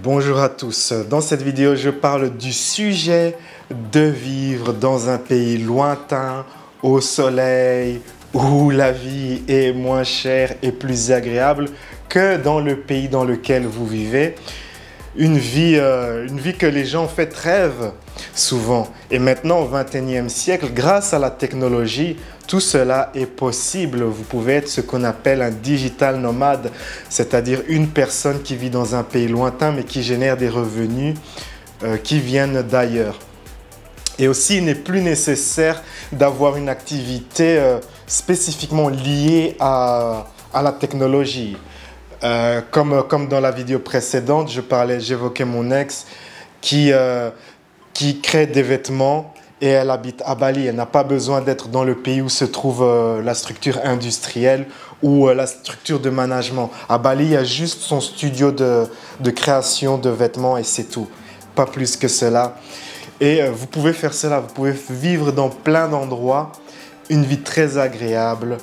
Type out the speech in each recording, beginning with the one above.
Bonjour à tous. Dans cette vidéo, je parle du sujet de vivre dans un pays lointain, au soleil, où la vie est moins chère et plus agréable que dans le pays dans lequel vous vivez. Une vie que les gens en fait rêvent souvent. Et maintenant, au XXIe siècle, grâce à la technologie, tout cela est possible. Vous pouvez être ce qu'on appelle un digital nomade, c'est-à-dire une personne qui vit dans un pays lointain mais qui génère des revenus qui viennent d'ailleurs. Et aussi, il n'est plus nécessaire d'avoir une activité spécifiquement liée à la technologie. Comme dans la vidéo précédente, j'évoquais mon ex qui crée des vêtements et elle habite à Bali. Elle n'a pas besoin d'être dans le pays où se trouve la structure industrielle ou la structure de management. À Bali, il y a juste son studio de création de vêtements et c'est tout. Pas plus que cela. Et vous pouvez faire cela, vous pouvez vivre dans plein d'endroits, une vie très agréable,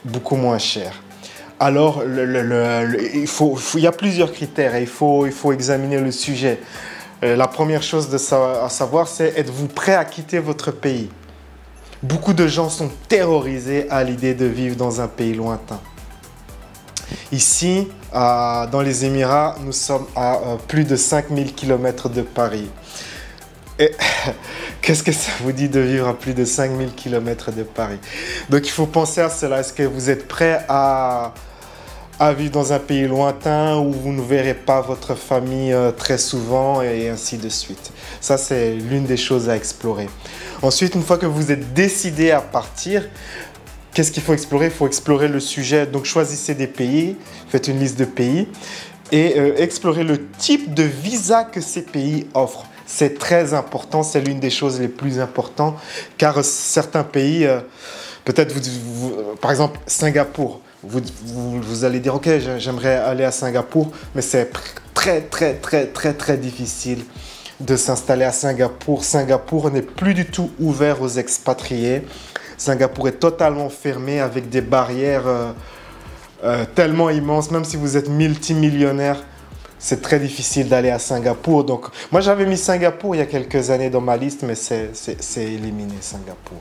beaucoup moins chère. Alors, il y a plusieurs critères et il faut examiner le sujet. La première chose à savoir, c'est êtes-vous prêt à quitter votre pays? Beaucoup de gens sont terrorisés à l'idée de vivre dans un pays lointain. Ici, dans les Émirats, nous sommes à plus de 5000 km de Paris. Et qu'est-ce que ça vous dit de vivre à plus de 5000 km de Paris? Donc il faut penser à cela. Est-ce que vous êtes prêt à vivre dans un pays lointain où vous ne verrez pas votre famille très souvent et ainsi de suite? Ça, c'est l'une des choses à explorer. Ensuite, une fois que vous êtes décidé à partir, qu'est-ce qu'il faut explorer? Il faut explorer le sujet. Donc choisissez des pays, faites une liste de pays et explorez le type de visa que ces pays offrent. C'est très important, c'est l'une des choses les plus importantes, car certains pays, peut-être par exemple Singapour, vous allez dire ok, j'aimerais aller à Singapour, mais c'est très difficile de s'installer à Singapour. Singapour n'est plus du tout ouvert aux expatriés. Singapour est totalement fermé avec des barrières tellement immenses, même si vous êtes multimillionnaire. C'est très difficile d'aller à Singapour. Donc, moi, j'avais mis Singapour il y a quelques années dans ma liste, mais c'est éliminé, Singapour.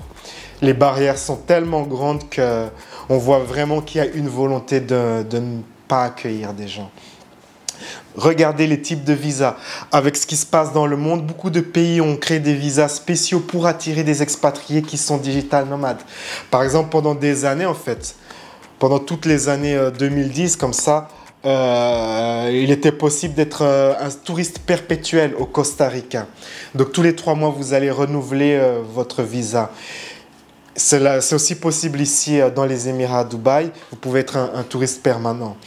Les barrières sont tellement grandes qu'on voit vraiment qu'il y a une volonté de ne pas accueillir des gens. Regardez les types de visas. Avec ce qui se passe dans le monde, beaucoup de pays ont créé des visas spéciaux pour attirer des expatriés qui sont digital nomades. Par exemple, pendant des années, en fait, pendant toutes les années 2010, comme ça, il était possible d'être un touriste perpétuel au Costa Rica. Donc tous les 3 mois, vous allez renouveler votre visa. C'est aussi possible ici dans les Émirats à Dubaï. Vous pouvez être un touriste permanent.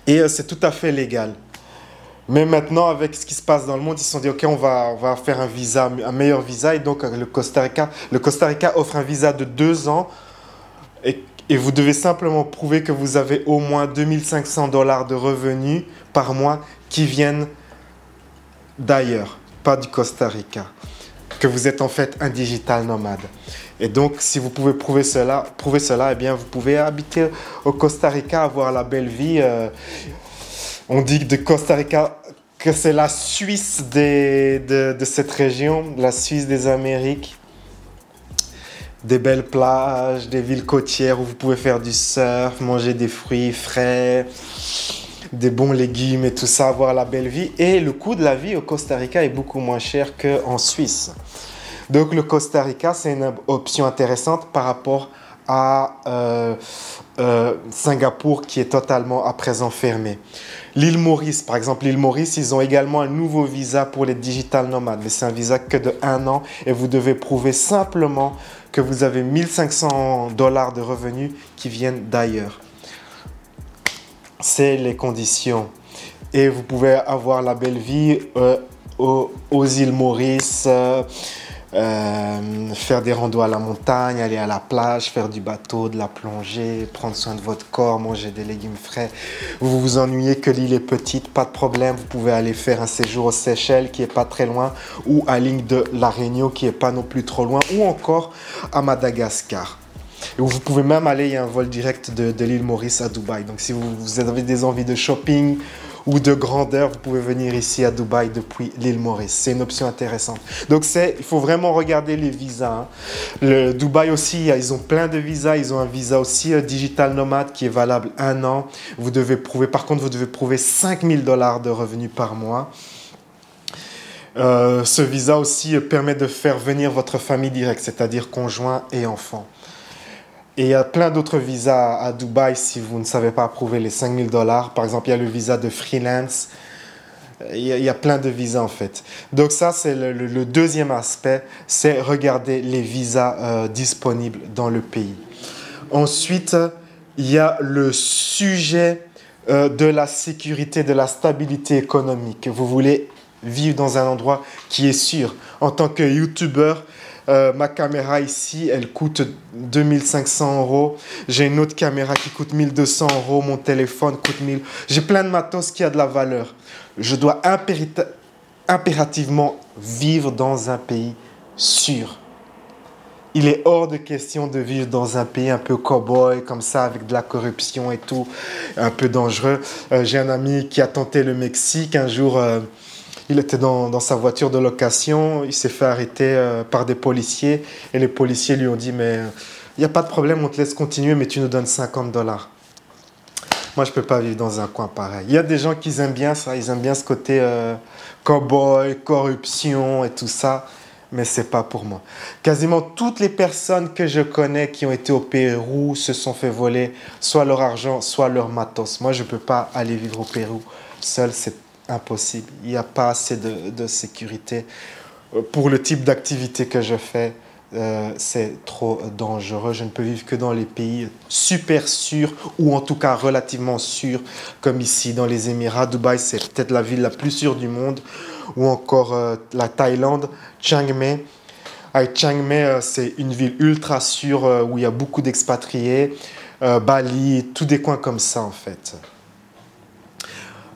Et c'est tout à fait légal. Mais maintenant, avec ce qui se passe dans le monde, ils se sont dit, OK, on va faire un meilleur visa. Et donc le Costa Rica offre un visa de 2 ans. Et vous devez simplement prouver que vous avez au moins 2500 $ de revenus par mois qui viennent d'ailleurs, pas du Costa Rica. Que vous êtes en fait un digital nomade. Et donc, si vous pouvez prouver cela, eh bien, vous pouvez habiter au Costa Rica, avoir la belle vie. On dit de Costa Rica que c'est la Suisse de cette région, la Suisse des Amériques. Des belles plages, des villes côtières où vous pouvez faire du surf, manger des fruits frais, des bons légumes et tout ça, avoir la belle vie. Et le coût de la vie au Costa Rica est beaucoup moins cher qu'en Suisse. Donc le Costa Rica, c'est une option intéressante par rapport à Singapour qui est totalement à présent fermé. L'île Maurice, par exemple, l'île Maurice, ils ont également un nouveau visa pour les digital nomades, mais c'est un visa que de 1 an et vous devez prouver simplement que vous avez 1500 $ de revenus qui viennent d'ailleurs. C'est les conditions. Et vous pouvez avoir la belle vie aux îles Maurice, faire des randos à la montagne, aller à la plage, faire du bateau, de la plongée, prendre soin de votre corps, manger des légumes frais. Vous vous ennuyez que l'île est petite, pas de problème, vous pouvez aller faire un séjour aux Seychelles qui est pas très loin, ou à l'île de La Réunion qui est pas non plus trop loin, ou encore à Madagascar. Et vous pouvez même aller, il y a un vol direct de l'île Maurice à Dubaï. Donc si vous avez des envies de shopping ou de grandeur, vous pouvez venir ici à Dubaï depuis l'île Maurice. C'est une option intéressante. Donc, il faut vraiment regarder les visas. Hein. Le Dubaï aussi, ils ont plein de visas. Ils ont un visa aussi digital nomade qui est valable 1 an. Vous devez prouver, par contre, vous devez prouver 5 000 $ de revenus par mois. Ce visa aussi permet de faire venir votre famille directe, c'est-à-dire conjoint et enfant. Et il y a plein d'autres visas à Dubaï si vous ne savez pas approuver les 5 000 $. Par exemple, il y a le visa de freelance. Il y a plein de visas en fait. Donc ça, c'est le deuxième aspect, c'est regarder les visas disponibles dans le pays. Ensuite, il y a le sujet de la sécurité, de la stabilité économique. Vous voulez vivre dans un endroit qui est sûr. En tant que YouTuber, ma caméra ici, elle coûte 2500 €. J'ai une autre caméra qui coûte 1200 €. Mon téléphone coûte 1000. J'ai plein de matos qui a de la valeur. Je dois impérativement vivre dans un pays sûr. Il est hors de question de vivre dans un pays un peu cow-boy, comme ça, avec de la corruption et tout, un peu dangereux. J'ai un ami qui a tenté le Mexique. Un jour, il était dans sa voiture de location. Il s'est fait arrêter par des policiers. Et les policiers lui ont dit, mais il n'y a pas de problème, on te laisse continuer, mais tu nous donnes 50 $. Moi, je ne peux pas vivre dans un coin pareil. Il y a des gens qui aiment bien ça. Ils aiment bien ce côté cow-boy, corruption et tout ça. Mais ce n'est pas pour moi. Quasiment toutes les personnes que je connais qui ont été au Pérou se sont fait voler soit leur argent, soit leur matos. Moi, je ne peux pas aller vivre au Pérou seul, c'est impossible. Il n'y a pas assez de sécurité. Pour le type d'activité que je fais, c'est trop dangereux. Je ne peux vivre que dans les pays super sûrs ou en tout cas relativement sûrs, comme ici dans les Émirats. Dubaï, c'est peut-être la ville la plus sûre du monde. Ou encore la Thaïlande, Chiang Mai. Chiang Mai, c'est une ville ultra sûre où il y a beaucoup d'expatriés. Bali, tous des coins comme ça en fait.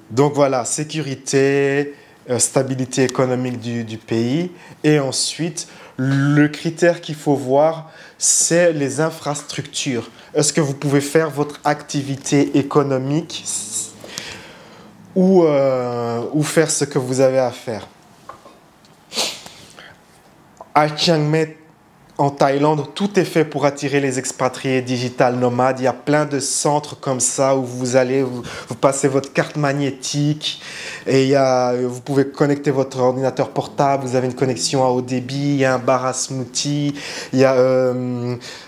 Donc voilà, sécurité, stabilité économique du pays. Et ensuite, le critère qu'il faut voir, c'est les infrastructures. Est-ce que vous pouvez faire votre activité économique ou faire ce que vous avez à faire. À Chiang Mai, en Thaïlande, tout est fait pour attirer les expatriés digital nomades. Il y a plein de centres comme ça où vous allez, vous passez votre carte magnétique et vous pouvez connecter votre ordinateur portable. Vous avez une connexion à haut débit, il y a un bar à smoothie, il y a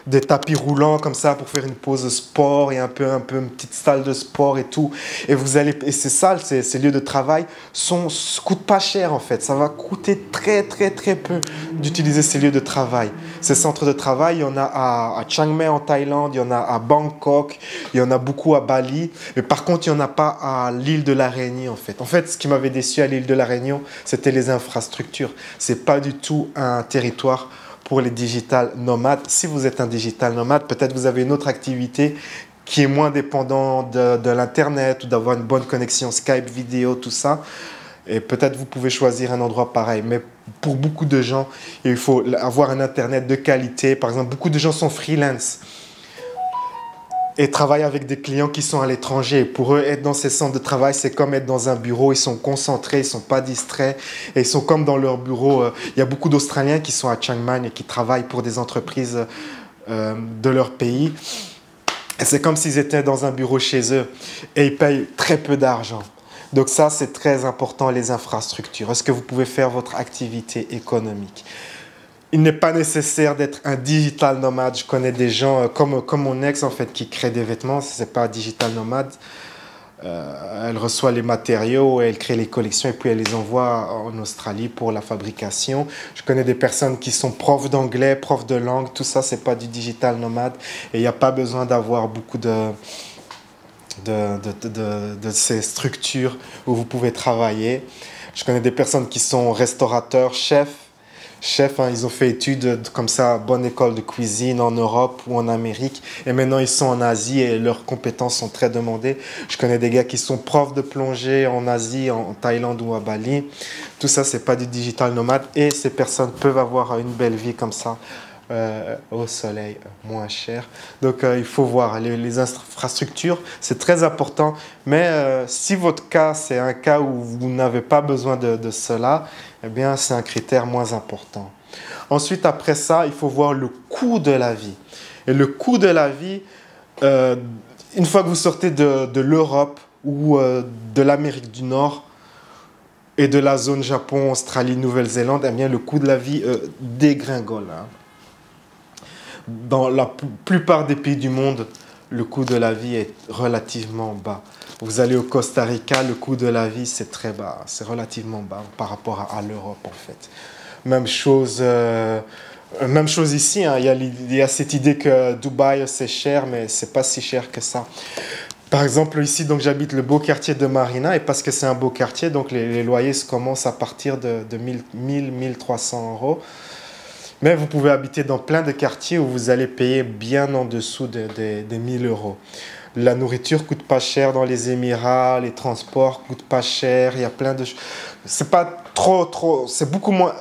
des tapis roulants comme ça pour faire une pause sport. Il y a un peu une petite salle de sport et tout. Et ces salles, ces lieux de travail coûtent pas cher en fait. Ça va coûter très peu d'utiliser ces lieux de travail. Ces centres de travail, il y en a à Chiang Mai en Thaïlande, il y en a à Bangkok, il y en a beaucoup à Bali. Mais par contre, il n'y en a pas à l'île de la Réunion en fait. En fait, ce qui m'avait déçu à l'île de la Réunion, c'était les infrastructures. Ce n'est pas du tout un territoire pour les digital nomades. Si vous êtes un digital nomade, peut-être vous avez une autre activité qui est moins dépendante de l'Internet ou d'avoir une bonne connexion Skype, vidéo, tout ça. Et peut-être vous pouvez choisir un endroit pareil. Mais pour beaucoup de gens, il faut avoir un Internet de qualité. Par exemple, beaucoup de gens sont freelance et travaillent avec des clients qui sont à l'étranger. Pour eux, être dans ces centres de travail, c'est comme être dans un bureau. Ils sont concentrés, ils ne sont pas distraits. Et ils sont comme dans leur bureau. Il y a beaucoup d'Australiens qui sont à Chiang Mai et qui travaillent pour des entreprises de leur pays. Et c'est comme s'ils étaient dans un bureau chez eux. Et ils payent très peu d'argent. Donc ça, c'est très important, les infrastructures. Est-ce que vous pouvez faire votre activité économique? Il n'est pas nécessaire d'être un digital nomade. Je connais des gens comme mon ex en fait qui crée des vêtements. Ce n'est pas un digital nomade. Elle reçoit les matériaux, elle crée les collections et puis elle les envoie en Australie pour la fabrication. Je connais des personnes qui sont profs d'anglais, profs de langue. Tout ça, ce n'est pas du digital nomade. Et il n'y a pas besoin d'avoir beaucoup de ces structures où vous pouvez travailler. Je connais des personnes qui sont restaurateurs, chefs, ils ont fait études comme ça, bonne école de cuisine en Europe ou en Amérique, et maintenant ils sont en Asie et leurs compétences sont très demandées. Je connais des gars qui sont profs de plongée en Asie, en Thaïlande ou à Bali. Tout ça, c'est pas du digital nomade et ces personnes peuvent avoir une belle vie comme ça au soleil, moins cher. Donc il faut voir les infrastructures, c'est très important. Mais si votre cas, c'est un cas où vous n'avez pas besoin de cela, eh bien c'est un critère moins important. Ensuite, après ça, il faut voir le coût de la vie. Et le coût de la vie, euh, une fois que vous sortez de l'Europe ou de l'Amérique du Nord et de la zone Japon, Australie, Nouvelle-Zélande, eh bien, le coût de la vie dégringole. Hein. Dans la plupart des pays du monde, le coût de la vie est relativement bas. Vous allez au Costa Rica, le coût de la vie, c'est très bas. C'est relativement bas par rapport à l'Europe, en fait. Même chose, même chose ici. Hein. Il y a cette idée que Dubaï, c'est cher, mais c'est pas si cher que ça. Par exemple, ici, donc j'habite le beau quartier de Marina, et parce que c'est un beau quartier, donc les loyers commencent à partir de 1 300 euros. Mais vous pouvez habiter dans plein de quartiers où vous allez payer bien en dessous des 1000 euros. La nourriture coûte pas cher dans les Émirats, les transports coûtent pas cher, il y a plein de choses. C'est pas trop, c'est beaucoup moins.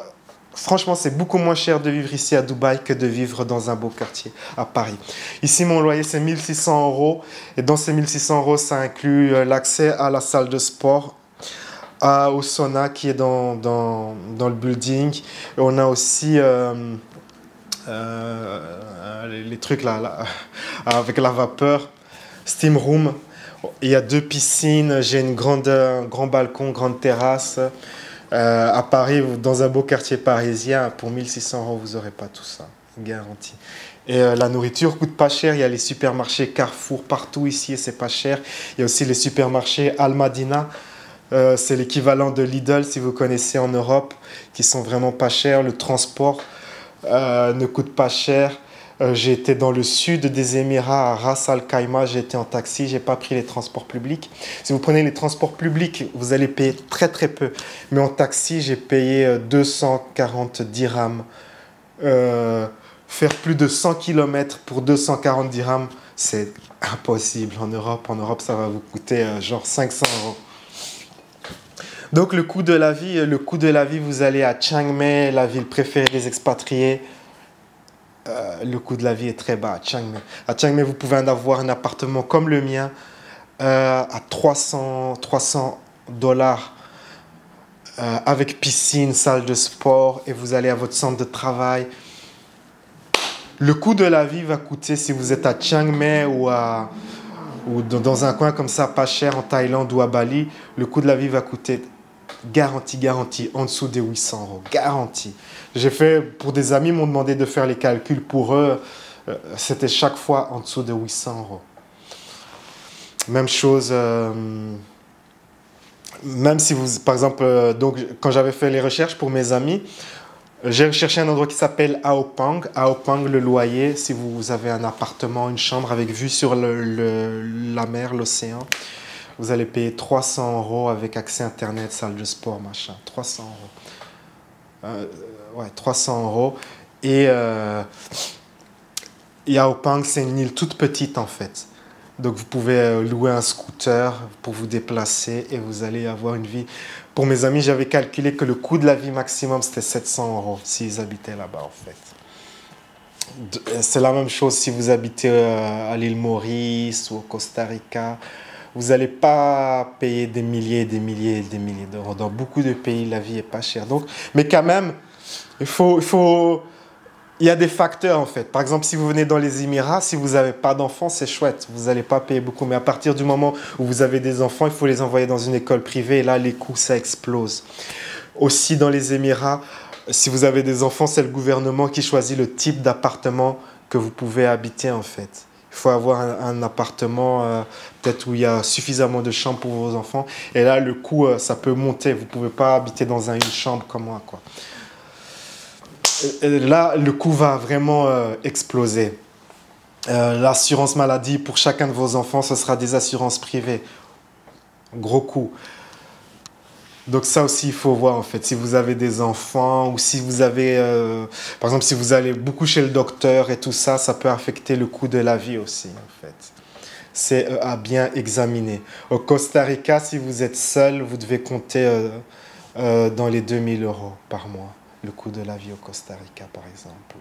Franchement, c'est beaucoup moins cher de vivre ici à Dubaï que de vivre dans un beau quartier à Paris. Ici, mon loyer, c'est 1600 euros. Et dans ces 1600 euros, ça inclut l'accès à la salle de sport, au sauna qui est dans le building. Et on a aussi les trucs là, avec la vapeur, steam room. Il y a 2 piscines, j'ai un grand balcon, grande terrasse. À Paris, dans un beau quartier parisien, pour 1600 euros, vous n'aurez pas tout ça, garanti. Et la nourriture coûte pas cher. Il y a les supermarchés Carrefour partout ici et c'est pas cher. Il y a aussi les supermarchés Almadina. C'est l'équivalent de Lidl si vous connaissez en Europe, qui sont vraiment pas chers. Le transport ne coûte pas cher. J'ai été dans le sud des Émirats, à Ras Al Khaimah, j'ai été en taxi, j'ai pas pris les transports publics. Si vous prenez les transports publics, vous allez payer très très peu. Mais en taxi, j'ai payé 240 dirhams. Faire plus de 100 km pour 240 dirhams, c'est impossible en Europe. En Europe, ça va vous coûter genre 500 euros. Donc le coût de la vie, vous allez à Chiang Mai, la ville préférée des expatriés. Le coût de la vie est très bas à Chiang Mai. À Chiang Mai, vous pouvez en avoir un appartement comme le mien à 300 dollars avec piscine, salle de sport et vous allez à votre centre de travail. Le coût de la vie va coûter, si vous êtes à Chiang Mai ou dans un coin comme ça, pas cher en Thaïlande ou à Bali, le coût de la vie va coûter garanti, en dessous des 800 euros. Garanti. J'ai fait, pour des amis, m'ont demandé de faire les calculs pour eux. C'était chaque fois en dessous de 800 euros. Même chose, même si vous, par exemple, donc, quand j'avais fait les recherches pour mes amis, j'ai recherché un endroit qui s'appelle Aopang. Aopang, le loyer, si vous avez un appartement, une chambre avec vue sur la mer, l'océan, vous allez payer 300 euros avec accès Internet, salle de sport, machin. 300 euros. Ouais, 300 euros. Et Aopang, c'est une île toute petite en fait. Donc vous pouvez louer un scooter pour vous déplacer et vous allez avoir une vie. Pour mes amis, j'avais calculé que le coût de la vie maximum, c'était 700 euros s'ils habitaient là-bas en fait. C'est la même chose si vous habitez à l'île Maurice ou au Costa Rica. Vous n'allez pas payer des milliers et des milliers et des milliers d'euros. Dans beaucoup de pays, la vie n'est pas chère. Donc, mais quand même, il y a des facteurs en fait. Par exemple, si vous venez dans les Émirats, si vous n'avez pas d'enfants, c'est chouette. Vous n'allez pas payer beaucoup. Mais à partir du moment où vous avez des enfants, il faut les envoyer dans une école privée. Et là, les coûts, ça explose. Aussi, dans les Émirats, si vous avez des enfants, c'est le gouvernement qui choisit le type d'appartement que vous pouvez habiter en fait. Il faut avoir un appartement peut-être où il y a suffisamment de chambres pour vos enfants. Et là, le coût, ça peut monter. Vous ne pouvez pas habiter dans une chambre comme moi, quoi. Et là, le coût va vraiment exploser. L'assurance maladie pour chacun de vos enfants, ce sera des assurances privées. Gros coût. Donc ça aussi, il faut voir en fait, si vous avez des enfants ou si vous avez, par exemple, si vous allez beaucoup chez le docteur et tout ça, ça peut affecter le coût de la vie aussi en fait. C'est à bien examiner. Au Costa Rica, si vous êtes seul, vous devez compter dans les 2000 euros par mois, le coût de la vie au Costa Rica par exemple.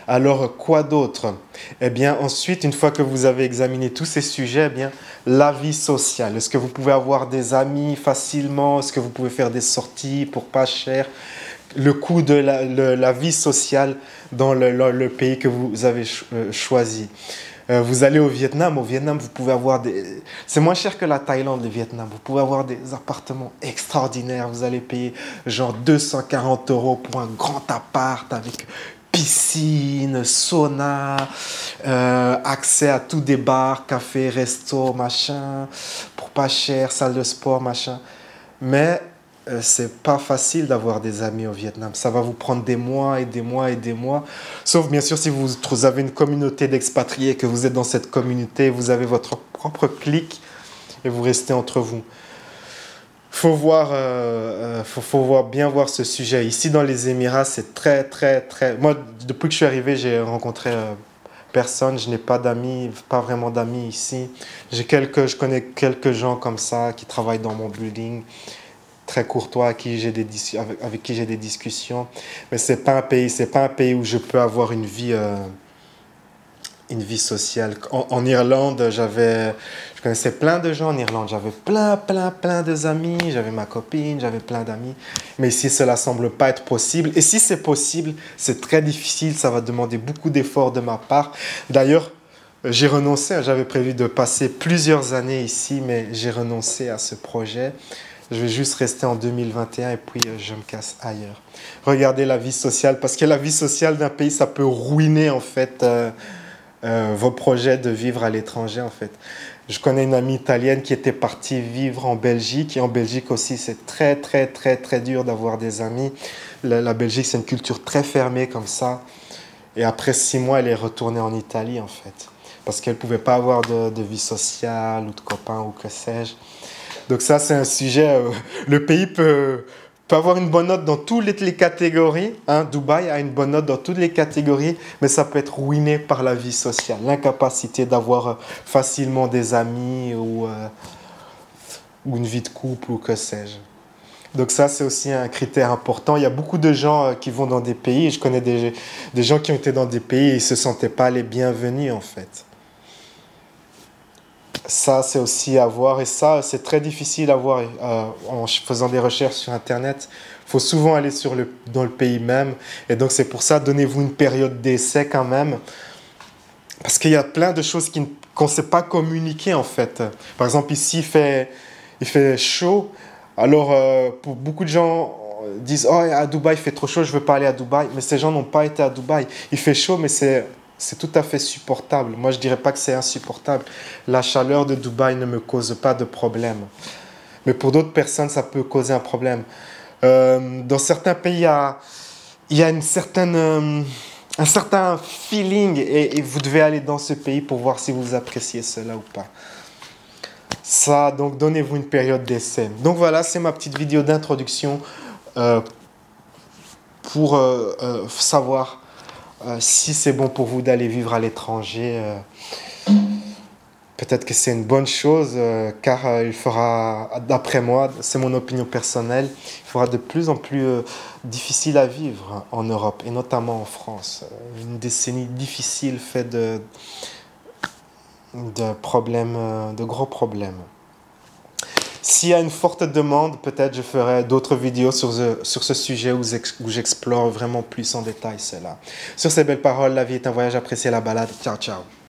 Alors, quoi d'autre? Eh bien, ensuite, une fois que vous avez examiné tous ces sujets, eh bien, la vie sociale. Est-ce que vous pouvez avoir des amis facilement? Est-ce que vous pouvez faire des sorties pour pas cher? Le coût de la vie sociale dans le pays que vous avez choisi. Vous allez au Vietnam, vous pouvez avoir des... C'est moins cher que la Thaïlande, le Vietnam. Vous pouvez avoir des appartements extraordinaires. Vous allez payer genre 240 € pour un grand appart avec piscine, sauna, accès à tous des bars, cafés, restos, machin, pour pas cher, salle de sport, machin. Mais c'est pas facile d'avoir des amis au Vietnam. Ça va vous prendre des mois et des mois et des mois. Sauf bien sûr si vous avez une communauté d'expatriés, que vous êtes dans cette communauté, vous avez votre propre clique et vous restez entre vous. Faut voir, bien voir ce sujet. Ici dans les Émirats, c'est très... Moi, depuis que je suis arrivé, j'ai rencontré personne. Je n'ai pas d'amis, pas vraiment d'amis ici. Je connais quelques gens comme ça qui travaillent dans mon building, très courtois, avec qui j'ai des discussions. Mais c'est pas un pays où je peux avoir une vie sociale. En Irlande, je connaissais plein de gens en Irlande. J'avais plein d'amis. J'avais ma copine, j'avais plein d'amis. Mais ici, cela semble pas être possible. Et si c'est possible, c'est très difficile. Ça va demander beaucoup d'efforts de ma part. D'ailleurs, j'ai renoncé. J'avais prévu de passer plusieurs années ici, mais j'ai renoncé à ce projet. Je vais juste rester en 2021 et puis je me casse ailleurs. Regardez la vie sociale, parce que la vie sociale d'un pays, ça peut ruiner en fait vos projets de vivre à l'étranger en fait. Je connais une amie italienne qui était partie vivre en Belgique, et en Belgique aussi c'est très dur d'avoir des amis. La Belgique, c'est une culture très fermée comme ça, et après 6 mois elle est retournée en Italie en fait, parce qu'elle ne pouvait pas avoir de vie sociale ou de copains ou que sais-je. Donc ça, c'est un sujet, le pays peut avoir une bonne note dans toutes les catégories. Hein. Dubaï a une bonne note dans toutes les catégories, mais ça peut être ruiné par la vie sociale. L'incapacité d'avoir facilement des amis ou une vie de couple ou que sais-je. Donc ça, c'est aussi un critère important. Il y a beaucoup de gens qui vont dans des pays, et je connais des gens qui ont été dans des pays et ils ne se sentaient pas les bienvenus en fait. Ça, c'est aussi à voir, et ça, c'est très difficile à voir en faisant des recherches sur Internet. Il faut souvent aller dans le pays même, et donc c'est pour ça, donnez-vous une période d'essai quand même, parce qu'il y a plein de choses qu'on ne sait pas communiquer en fait. Par exemple, ici, il fait chaud, alors pour beaucoup de gens disent « Oh, à Dubaï, il fait trop chaud, je ne veux pas aller à Dubaï », mais ces gens n'ont pas été à Dubaï. Il fait chaud, mais c'est tout à fait supportable. Moi, je ne dirais pas que c'est insupportable. La chaleur de Dubaï ne me cause pas de problème. Mais pour d'autres personnes, ça peut causer un problème. Dans certains pays, il y a un certain feeling, et vous devez aller dans ce pays pour voir si vous appréciez cela ou pas. Ça, donc, donnez-vous une période d'essai. Donc voilà, c'est ma petite vidéo d'introduction pour savoir si c'est bon pour vous d'aller vivre à l'étranger. Peut-être que c'est une bonne chose, car il fera, d'après moi, c'est mon opinion personnelle, il fera de plus en plus difficile à vivre en Europe, et notamment en France. Une décennie difficile faite de gros problèmes. S'il y a une forte demande, peut-être je ferai d'autres vidéos sur ce sujet où j'explore vraiment plus en détail cela. Sur ces belles paroles, la vie est un voyage, appréciez la balade. Ciao, ciao.